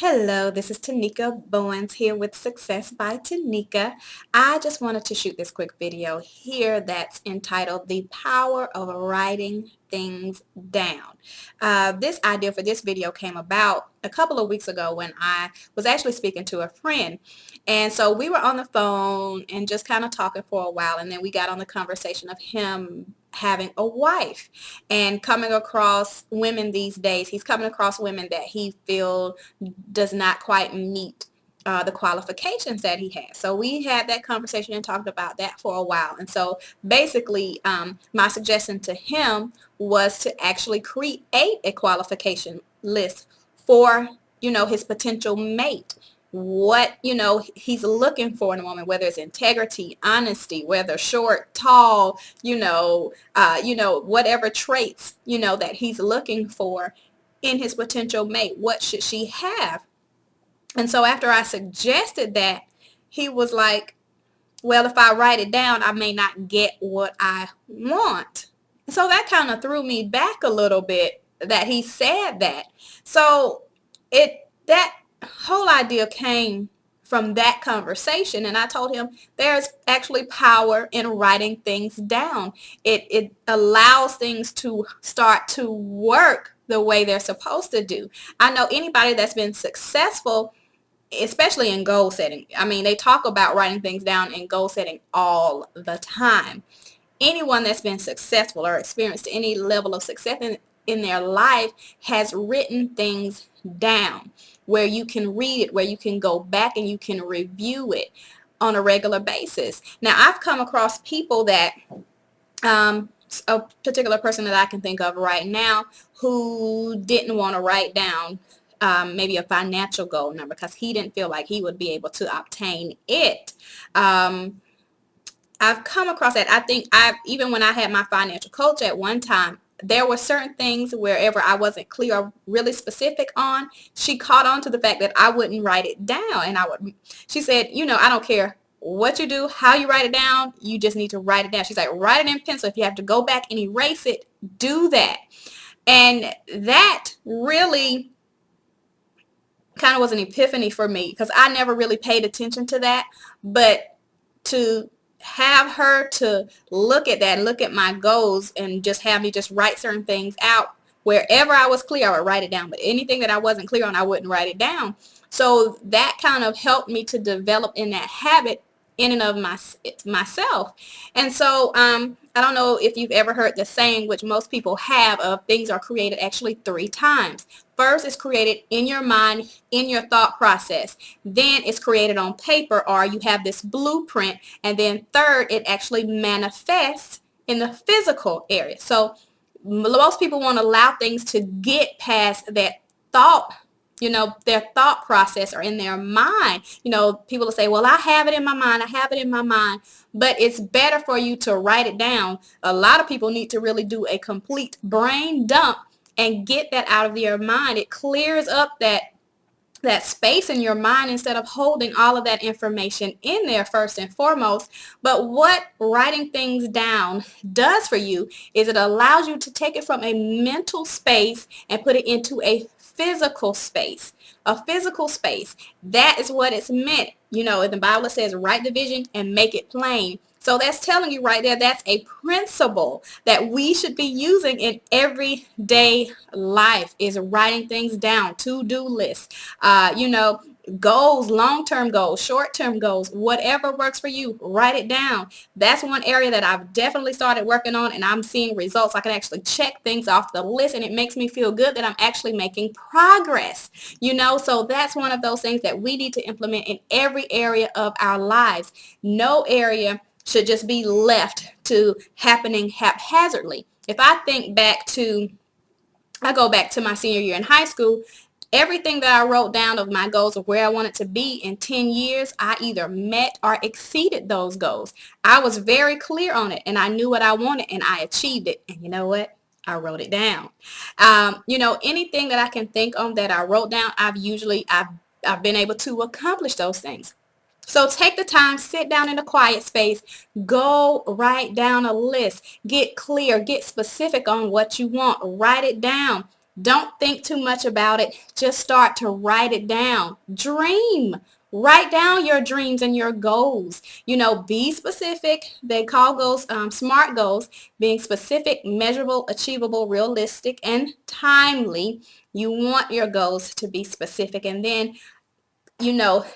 Hello, this is Tanika Bowens here with Success by Tanika. I just wanted to shoot this quick video here that's entitled The Power of Writing Things Down. This idea for this video came about a couple of weeks ago when I was actually speaking to a friend. And so we were on the phone and just kind of talking for a while, and then we got on the conversation of him having a wife and coming across women these days. He's coming across women that he feels does not quite meet the qualifications that he has. So we had that conversation and talked about that for a while. And so basically my suggestion to him was to actually create a qualification list for, his potential mate, what he's looking for in a woman, whether it's integrity, honesty, whether short, tall, whatever traits that he's looking for in his potential mate. What should she have? And so after I suggested that, he was like, well, if I write it down, I may not get what I want. So that kind of threw me back a little bit that he said that. So that whole idea came from that conversation, and I told him there's actually power in writing things down. It allows things to start to work the way they're supposed to do. I know anybody that's been successful, especially in goal setting. I mean, they talk about writing things down in goal setting all the time. Anyone that's been successful or experienced any level of success in their life has written things down where you can read it, where you can go back and you can review it on a regular basis. Now, I've come across people that, a particular person that I can think of right now who didn't want to write down maybe a financial goal number because he didn't feel like he would be able to obtain it. I've come across that. I think even when I had my financial coach at one time, there were certain things wherever I wasn't clear or really specific on, she caught on to the fact that I wouldn't write it down. And she said, I don't care what you do, how you write it down, you just need to write it down. She's like, write it in pencil. If you have to go back and erase it, do that. And that really kind of was an epiphany for me because I never really paid attention to that. But to have her to look at that and look at my goals and just have me just write certain things out, wherever I was clear, I would write it down. But anything that I wasn't clear on, I wouldn't write it down. So that kind of helped me to develop in that habit in and of myself. And so I don't know if you've ever heard the saying, which most people have, of things are created actually 3 times. First, it's created in your mind, in your thought process. Then it's created on paper, or you have this blueprint. And then third, it actually manifests in the physical area. So most people want to allow things to get past that thought, their thought process or in their mind. People will say, well, I have it in my mind. I have it in my mind. But it's better for you to write it down. A lot of people need to really do a complete brain dump and get that out of your mind. It clears up that space in your mind instead of holding all of that information in there first and foremost. But what writing things down does for you is it allows you to take it from a mental space and put it into a physical space. A physical space. That is what it's meant. In the Bible it says, write the vision and make it plain. So that's telling you right there, that's a principle that we should be using in everyday life, is writing things down, to-do lists, goals, long-term goals, short-term goals, whatever works for you, write it down. That's one area that I've definitely started working on, and I'm seeing results. I can actually check things off the list, and it makes me feel good that I'm actually making progress, so that's one of those things that we need to implement in every area of our lives. No area should just be left to happening haphazardly. If I go back to my senior year in high school, everything that I wrote down of my goals of where I wanted to be in 10 years, I either met or exceeded those goals. I was very clear on it, and I knew what I wanted, and I achieved it. And you know what? I wrote it down. Anything that I can think on that I wrote down, I've been able to accomplish those things. So take the time, sit down in a quiet space, go write down a list, get clear, get specific on what you want, write it down. Don't think too much about it. Just start to write it down. Dream. Write down your dreams and your goals. Be specific. They call goals SMART goals, being specific, measurable, achievable, realistic, and timely. You want your goals to be specific. And then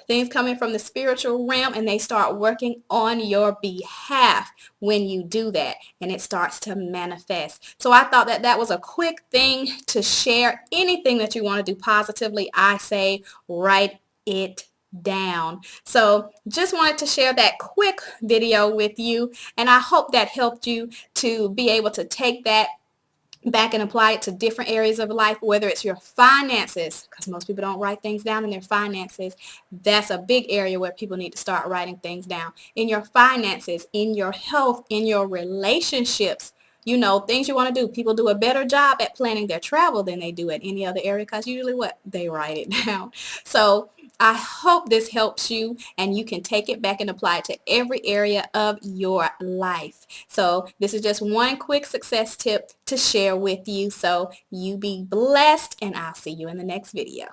things coming from the spiritual realm, and they start working on your behalf when you do that, and it starts to manifest. So I thought that was a quick thing to share. Anything that you want to do positively, I say write it down. So just wanted to share that quick video with you, and I hope that helped you to be able to take that back and apply it to different areas of life, whether it's your finances, because most people don't write things down in their finances. That's a big area where people need to start writing things down. In your finances, in your health, in your relationships, things you want to do. People do a better job at planning their travel than they do at any other area, because usually what? They write it down. So I hope this helps you, and you can take it back and apply it to every area of your life. So this is just one quick success tip to share with you. So you be blessed, and I'll see you in the next video.